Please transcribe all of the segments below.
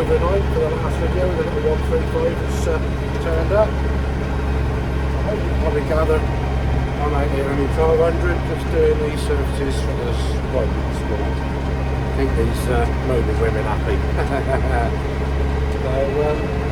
overnight for the last video with a little 135 that's turned up. I hope you can probably gather I'm out here only 1200 just doing these services for the school. I think these mobile women happy. So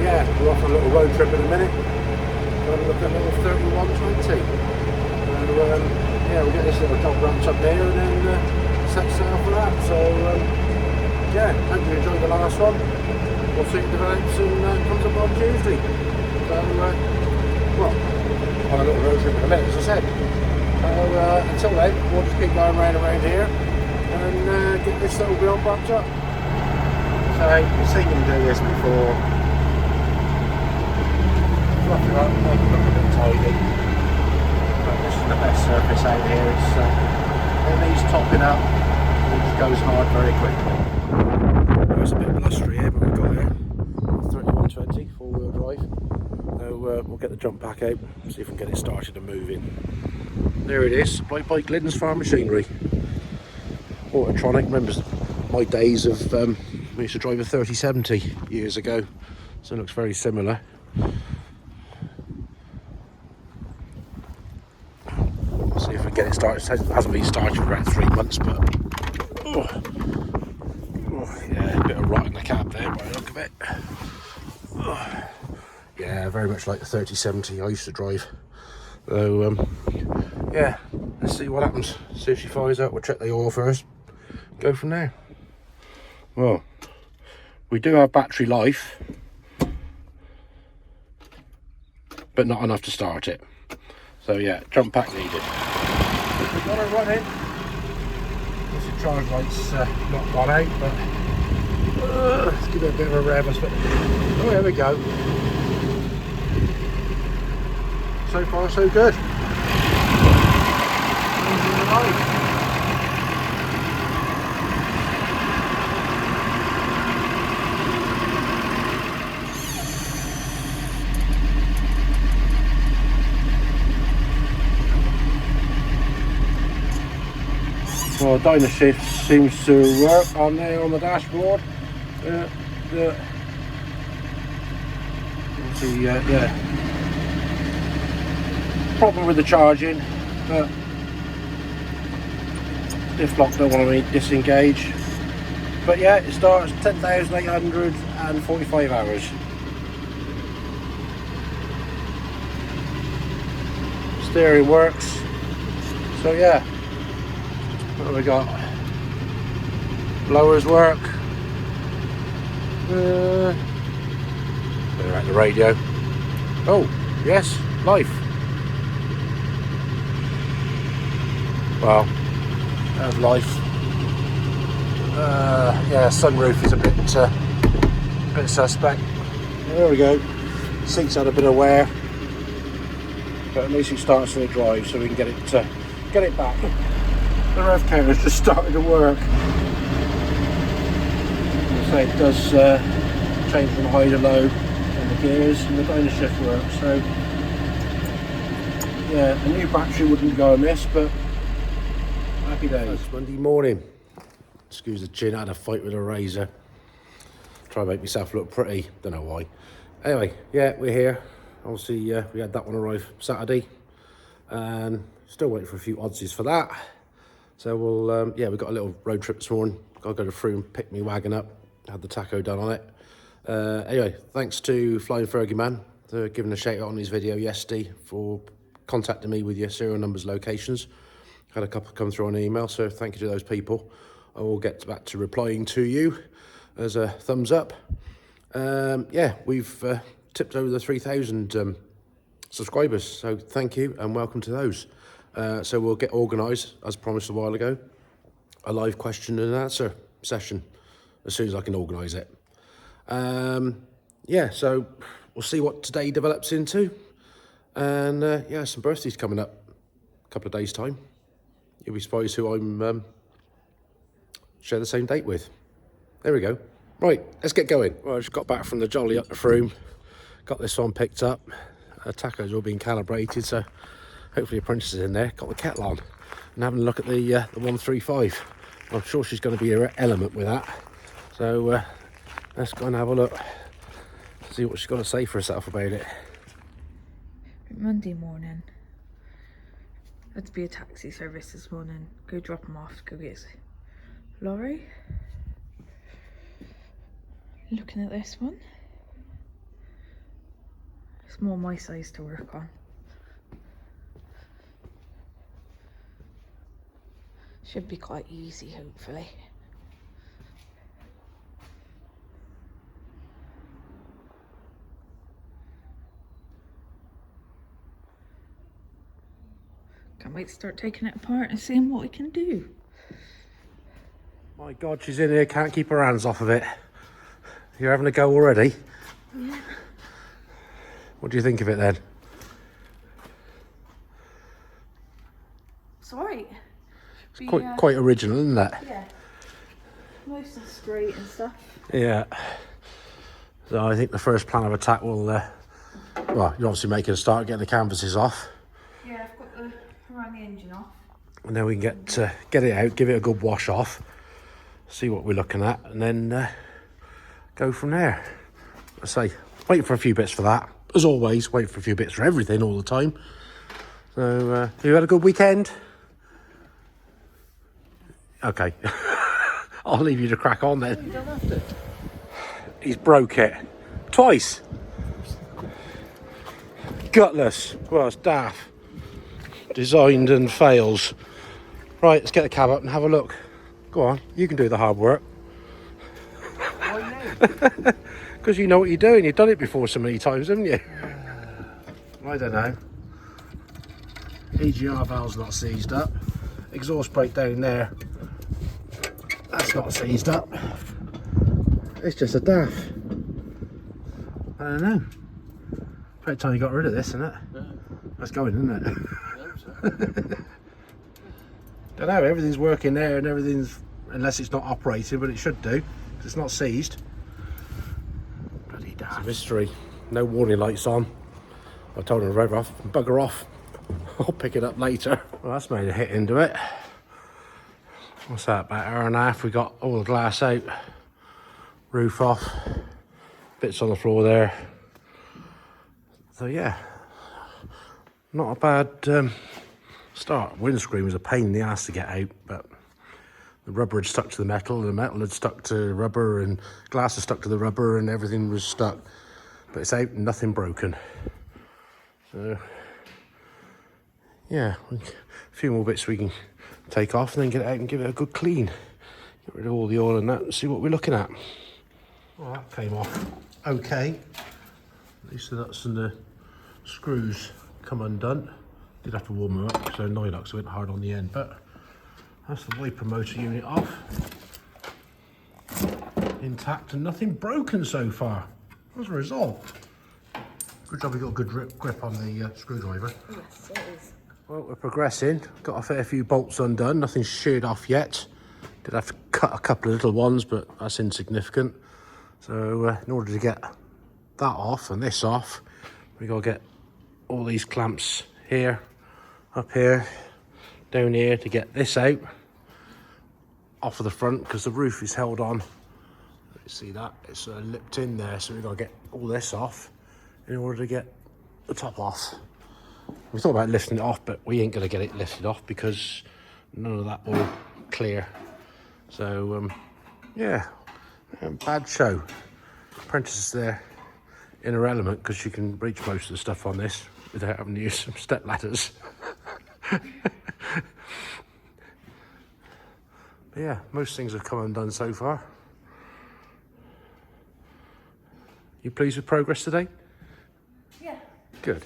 yeah, we're off on a little road trip in a minute. Got to look at a little 3120. So yeah, we'll get this little job wrapped up here and then set sail for that. So yeah, hope you enjoyed the last one. We'll see it develops and comes up on Tuesday. So well, on a little road trip in a minute, as I said. So until then, we'll just keep going around here and get this little build wrapped up. So you've seen me do this before. Fluff it up, make it look a bit tidy. But this is the best surface out here. It needs topping up. It just goes hard very quickly. There's a bit blustery here, but we've got here 3120 four-wheel drive. So we'll get the jump back out, see if we can get it started and moving. There it is, supplied by Glidden's Farm Machinery. Autotronic, remembers my days of, we used to drive a 3070 years ago, so it looks very similar. See if we can get it started. It hasn't been started for about 3 months, but yeah, a bit of rot in the cab there by the look of it. Yeah, very much like the 3070 I used to drive. So yeah, let's see what happens. See if she fires up. We'll check the oil first, go from there. Well, we do have battery life, but not enough to start it. So yeah, jump pack needed. Got her running. This charge light's not gone out, but let's give it a bit of a rev. Oh, there we go. So far so good. Well, dyno shift seems to work on there on the dashboard. Yeah. Problem with the charging, but diff lock don't want to disengage. But yeah, it starts 10,845 hours. Steering works. So yeah, what have we got? Blowers work. Better at the radio. Oh yes, life. Well, have life. Yeah, sunroof is a bit suspect. There we go. Seats had a bit of wear, but at least it starts to drive, so we can get it back. The rev counter's just started to work. So it does change from high to low on the gears, and the dyno shift works. So yeah, a new battery wouldn't go amiss, but happy days. It's Monday morning. Excuse the chin, I had a fight with a razor. Try to make myself look pretty, don't know why. Anyway, yeah, we're here. Obviously, we had that one arrive Saturday, and still waiting for a few oddsies for that. So we'll, yeah, we got a little road trip this morning. Got to go to Froome, pick my wagon up, had the taco done on it. Anyway, thanks to Flying Fergie Man for giving a shout out on his video yesterday, for contacting me with your serial numbers, locations. Had a couple come through on email, so thank you to those people. I will get back to replying to you as a thumbs up. Yeah, we've tipped over the 3,000 subscribers, so thank you and welcome to those. So we'll get organised, as promised a while ago, a live question and answer session as soon as I can organise it. Yeah, so we'll see what today develops into. And yeah, some birthdays coming up a couple of days' time. You'll be surprised who I'm share the same date with. There we go. Right, let's get going. Well, I just got back from the jolly up the Froome. Got this one picked up. Taco's all been calibrated, so hopefully Apprentice is in there. Got the kettle on and having a look at the 135. I'm sure she's going to be her element with that. So let's go and have a look. See what she's got to say for herself about it. Monday morning. Had to be a taxi service this morning. Go drop him off, go get his lorry. Looking at this one. It's more my size to work on. Should be quite easy, hopefully. Can't wait to start taking it apart and seeing what we can do. My God, she's in here, can't keep her hands off of it. You're having a go already? Yeah. What do you think of it then? It's alright. It's quite original, isn't it? Yeah. Most of the straight and stuff. Yeah. So I think the first plan of attack will, well, you're obviously making a start getting the canvases off. Yeah, I've got the around the engine off. And then we can get it out, give it a good wash off, see what we're looking at, and then go from there. I say, wait for a few bits for that. As always, wait for a few bits for everything all the time. So, you had a good weekend? Okay. I'll leave you to crack on then. You don't have to. He's broke it. Twice. Gutless. Well, it's daft. Designed and fails. Right, let's get the cab up and have a look. Go on, you can do the hard work. Why now? Because you know what you're doing. You've done it before so many times, haven't you? I don't know. EGR valve's not seized up. Exhaust brake down there. That's not seized up. It's just a daft. I don't know. About time you got rid of this, isn't it? Yeah. That's going, isn't it? Yeah, Don't know, everything's working there and everything's, unless it's not operating, but it should do, because it's not seized. Bloody daft. It's a mystery. No warning lights on. I told him to rev off, bugger off. I'll pick it up later. Well, that's made a hit into it. What's that, about an hour and a half? We got all the glass out, roof off, bits on the floor there. So yeah, not a bad start. Windscreen was a pain in the ass to get out, but the rubber had stuck to the metal, and the metal had stuck to rubber, and glass had stuck to the rubber, and everything was stuck. But it's out, nothing broken. So yeah, a few more bits we can take off and then get it out and give it a good clean. Get rid of all the oil and that and see what we're looking at. Well, that came off okay. At least the nuts and the screws come undone. Did have to warm them up because they're Nylox, so I went hard on the end, but that's the wiper motor unit off. Intact and nothing broken so far. As a result. Good job we got a good grip on the screwdriver. Yes, it is. Well, we're progressing. Got a fair few bolts undone. Nothing's sheared off yet. Did have to cut a couple of little ones, but that's insignificant. So in order to get that off and this off, we got to get all these clamps here, up here, down here to get this out off of the front, because the roof is held on. Let's see that it's lipped in there, so we've got to get all this off in order to get the top off. We thought about lifting it off, but we ain't going to get it lifted off because none of that will clear. So, yeah, bad show. Apprentice is there in her element because she can reach most of the stuff on this without having to use some step ladders. But yeah, most things have come undone so far. You pleased with progress today? Yeah. Good.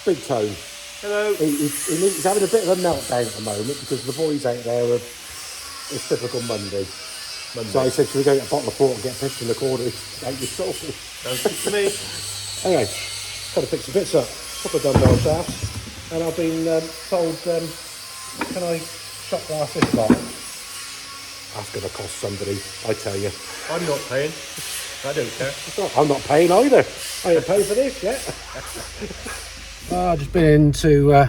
Big Tone. Hello. He's having a bit of a meltdown at the moment because the boys out there are, it's typical Monday. So I said, should we go get a bottle of port and get pissed in the corner out your soul? Sounds good to me. Anyway, got to pick some bits up. Couple of dumbbell shafts. And I've been told, can I shop glass this lot? That's going to cost somebody, I tell you. I'm not paying. I don't care. I'm not paying either. I ain't paying for this yet. I've just been in to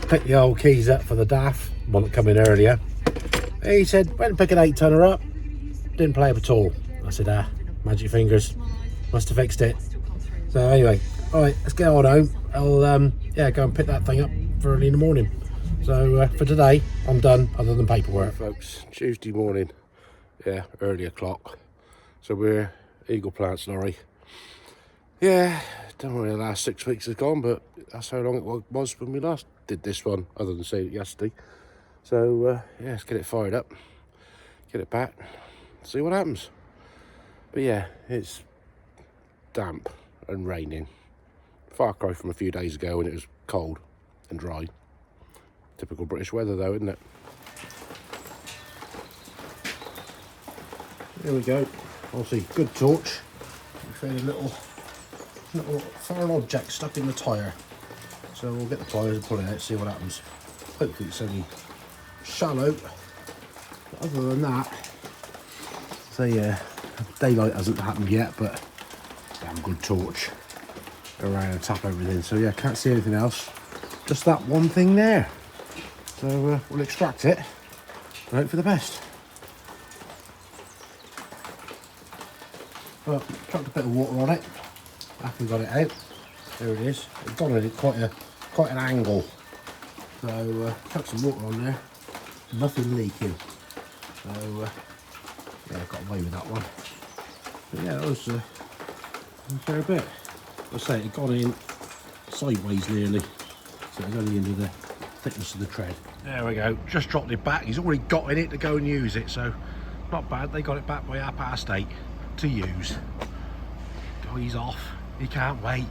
pick the old keys up for the DAF, one that come in earlier. He said, went and pick an 8-tonner up, didn't play up at all. I said, magic fingers, must have fixed it. So anyway, all right, let's get on home. I'll yeah, go and pick that thing up for early in the morning. So for today, I'm done, other than paperwork. Folks, Tuesday morning, yeah, early o'clock. So we're Eagle Plants lorry. Yeah, don't worry, the last 6 weeks has gone, but that's how long it was when we last did this one, other than say it yesterday. So yeah, let's get it fired up, get it back, see what happens. But yeah, it's damp and raining. Far cry from a few days ago when it was cold and dry. Typical British weather though, isn't it? There we go. Obviously, good torch. We found a little foreign object stuck in the tyre. So we'll get the pliers and pull it out, see what happens. Hopefully it's only shallow. But other than that, so yeah, daylight hasn't happened yet, but damn good torch around and tap everything. So yeah, can't see anything else. Just that one thing there. So we'll extract it and hope for the best. Well, chucked a bit of water on it. After we got it out, there it is. It's gone at quite an angle. So chucked some water on there. Nothing leaking. So yeah, got away with that one. But yeah, that was a fair bit. I'll say it had gone in sideways nearly, so it was only into the thickness of the tread. There we go, just dropped it back. He's already got in it to go and use it, so not bad. They got it back by 8:30 to use. Guy's off, he can't wait.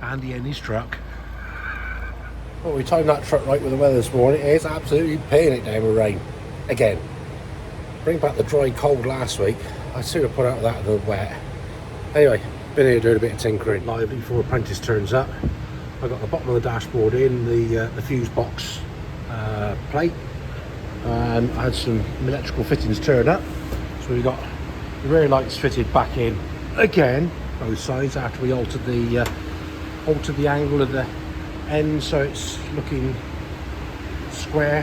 Andy in his truck. Well, we timed that truck right with the weather this morning. It's absolutely paying it down with rain again. Bring back the dry cold last week. I'd sooner put out that than the wet. Anyway, been here doing a bit of tinkering. Lively before apprentice turns up. I got the bottom of the dashboard in, the fuse box plate, and I had some electrical fittings turned up. So we got the rear lights fitted back in again, both sides, after we altered the angle of the end, so it's looking square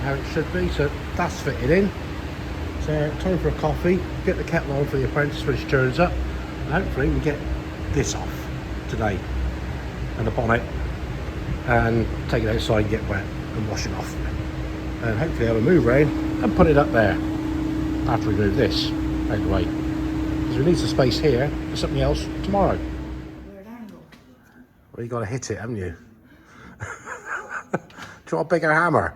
how it should be. So that's fitted in. So time for a coffee, get the kettle on for the apprentice when she turns up, and hopefully we get this off today and the bonnet and take it outside and get wet and wash it off, and hopefully have a move round and put it up there after we move this out of the way, because we need some space here for something else tomorrow. Well, you got to hit it, haven't you? Do you want a bigger hammer?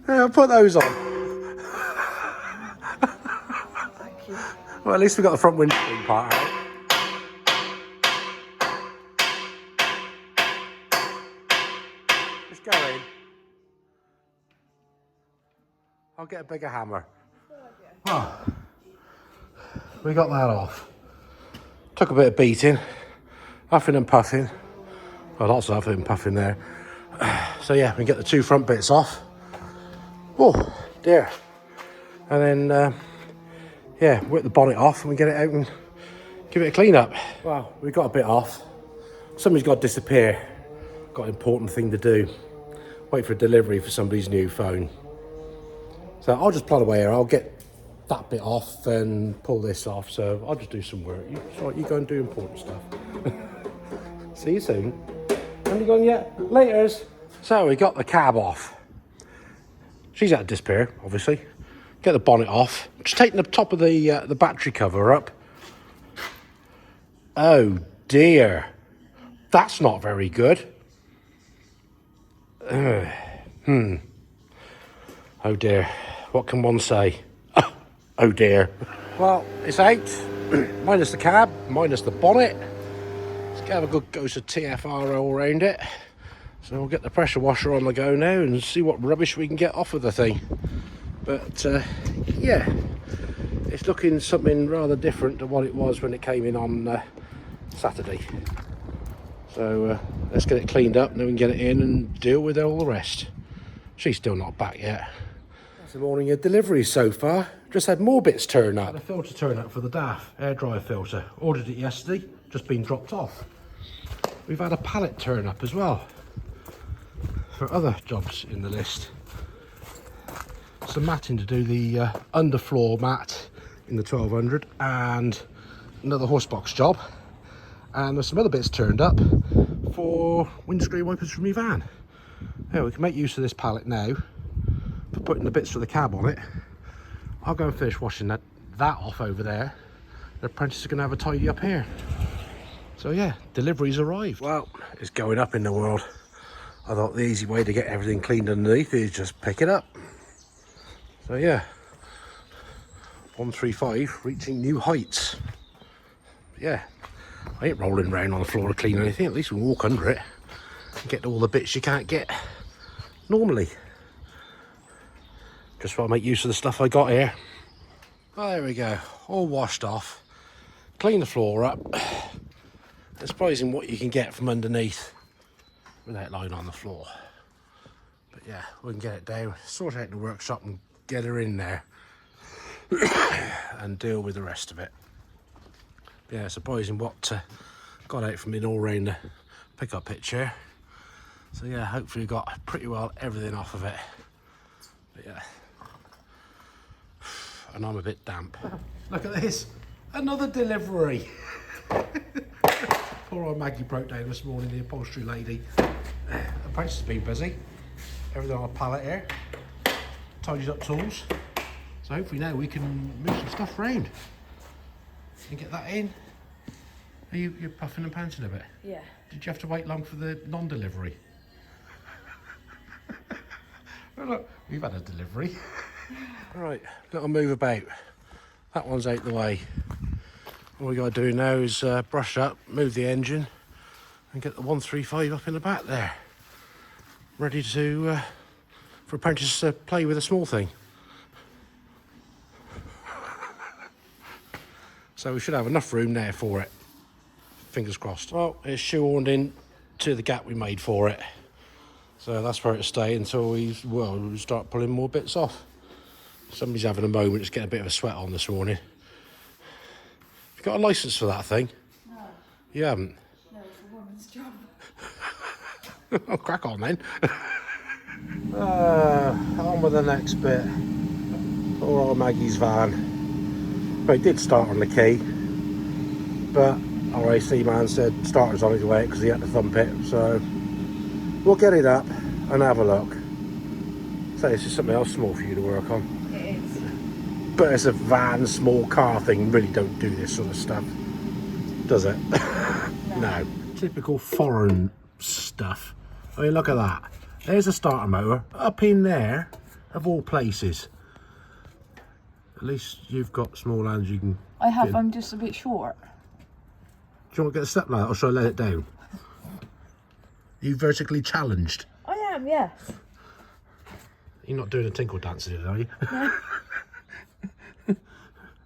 Yeah, I'll put those on. Well, at least we got the front windscreen part out. It's going. I'll get a bigger hammer. Oh, we got that off. Took a bit of beating, huffing and puffing. Well, lots of huffing and puffing there. So yeah, we get the two front bits off. Oh dear. And then yeah, whip the bonnet off and we get it out and give it a clean up. Well, we got a bit off. Somebody's got to disappear. Got an important thing to do. Wait for a delivery for somebody's new phone. So I'll just plod away here. I'll get that bit off and pull this off. So I'll just do some work. You go and do important stuff. See you soon. Haven't you gone yet? Laters. So we got the cab off. She's had to disappear, obviously. Get the bonnet off. Just taking the top of the battery cover up. Oh dear. That's not very good. Oh dear. What can one say? Oh dear. Well, it's out. Minus the cab, minus the bonnet. Let's have a good dose of TFR all around it. So we'll get the pressure washer on the go now and see what rubbish we can get off of the thing. But yeah, it's looking something rather different to what it was when it came in on Saturday. So let's get it cleaned up and then we can get it in and deal with all the rest. She's still not back yet. That's the morning of deliveries so far. Just had more bits turn up. Had a filter turn up for the DAF, air dryer filter. Ordered it yesterday, just been dropped off. We've had a pallet turn up as well for other jobs in the list. some matting to do the underfloor mat in the 1200 and another horse box job. And there's some other bits turned up for windscreen wipers from my van. Yeah, we can make use of this pallet now for putting the bits for the cab on it. I'll go and finish washing that off over there. The apprentice is going to have a tidy up here. So yeah, deliveries arrived. Well, it's going up in the world. I thought the easy way to get everything cleaned underneath is just pick it up. So yeah, 135 reaching new heights. Yeah, I ain't rolling around on the floor to clean anything. At least we can walk under it and get all the bits you can't get normally. Just want to make use of the stuff I got here. Oh, there we go, all washed off. Clean the floor up. It's surprising what you can get from underneath without lying on the floor. But yeah, we can get it down, sort out the workshop and get her in there and deal with the rest of it. But yeah, surprising what got out from in all round the pickup pitch here. So yeah, hopefully got pretty well everything off of it. But yeah, and I'm a bit damp. Look at this, another delivery. Poor old Maggie broke down this morning, the upholstery lady. The apprentice has been busy. Everything on a pallet here. Tidied up tools. So hopefully now we can move some stuff around and get that in. Are you're puffing and panting a bit? Yeah. Did you have to wait long for the non-delivery? Well, look, we've had a delivery. Right, little move about. That one's out the way. All we got to do now is brush up, move the engine and get the 135 up in the back there. Ready to for apprentices to play with a small thing. So we should have enough room there for it. Fingers crossed. Well, it's shoehorned in to the gap we made for it. So that's where it'll stay until we start pulling more bits off. Somebody's having a moment, just getting a bit of a sweat on this morning. Have you got a licence for that thing? No. You haven't? No, it's a woman's job. I'll crack on then. On with the next bit. Poor old Maggie's van. Well, it did start on the key, but our AC man said starter's on his way because he had to thump it. So we'll get it up and have a look. So this is something else small for you to work on. It is. But it's a van, small car thing. Really don't do this sort of stuff, does it? No. Typical foreign stuff. I mean, look at that. There's a starter motor up in there, of all places. At least you've got small hands you can... I have, I'm just a bit short. Do you want to get a step ladder or shall I let it down? You vertically challenged? I am, yes. You're not doing a tinkle dance today, are you? No.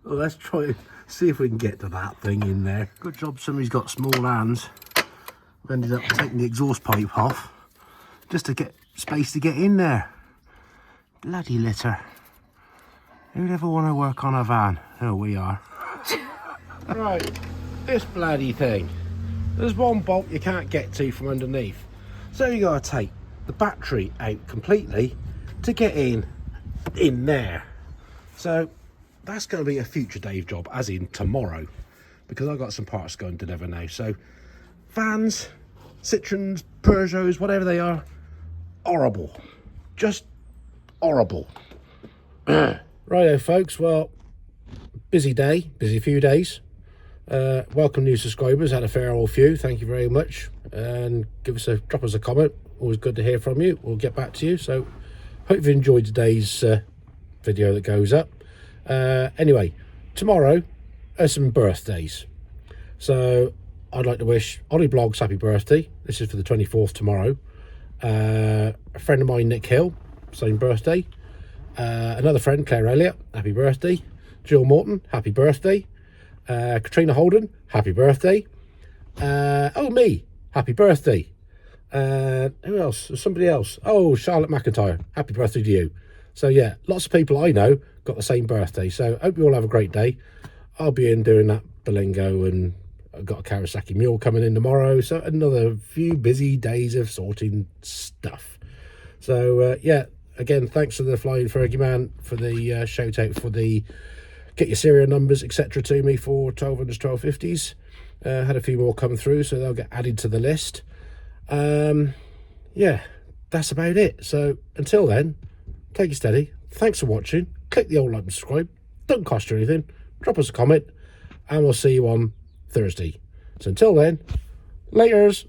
Well, let's try and see if we can get to that thing in there. Good job somebody's got small hands. We ended up taking the exhaust pipe off just to get space to get in there. Bloody litter. Who'd ever want to work on a van? Oh, we are. Right, this bloody thing. There's one bolt you can't get to from underneath. So you got to take the battery out completely to get in there. So that's going to be a future Dave job, as in tomorrow, because I've got some parts to go and deliver now. So vans, Citroens, Peugeots, whatever they are, horrible. Just horrible. Righto, folks. Well, busy day, busy few days. Welcome new subscribers, had a fair old few. Thank you very much, and drop us a comment. Always good to hear from you. We'll get back to you. So hope you enjoyed today's video that goes up. Anyway, tomorrow are some birthdays. So I'd like to wish Ollie Blogs happy birthday. This is for the 24th tomorrow. A friend of mine, Nick Hill, same birthday. Another friend, Claire Elliott, happy birthday. Jill Morton, happy birthday. Katrina Holden, happy birthday. Me, happy birthday. Who else? There's somebody else. Oh, Charlotte McIntyre, happy birthday to you. So yeah, lots of people I know got the same birthday. So hope you all have a great day. I'll be in doing that Bilingo, and I've got a Kawasaki mule coming in tomorrow. So another few busy days of sorting stuff. So yeah, again, thanks to the Flying Fergie man for the shout out for the get your serial numbers, etc. to me for 1200s, 1250s. Had a few more come through, so they'll get added to the list. Yeah, that's about it. So until then, take it steady. Thanks for watching. Click the old like and subscribe. Don't cost you anything. Drop us a comment, and we'll see you on Thursday. So until then, laters.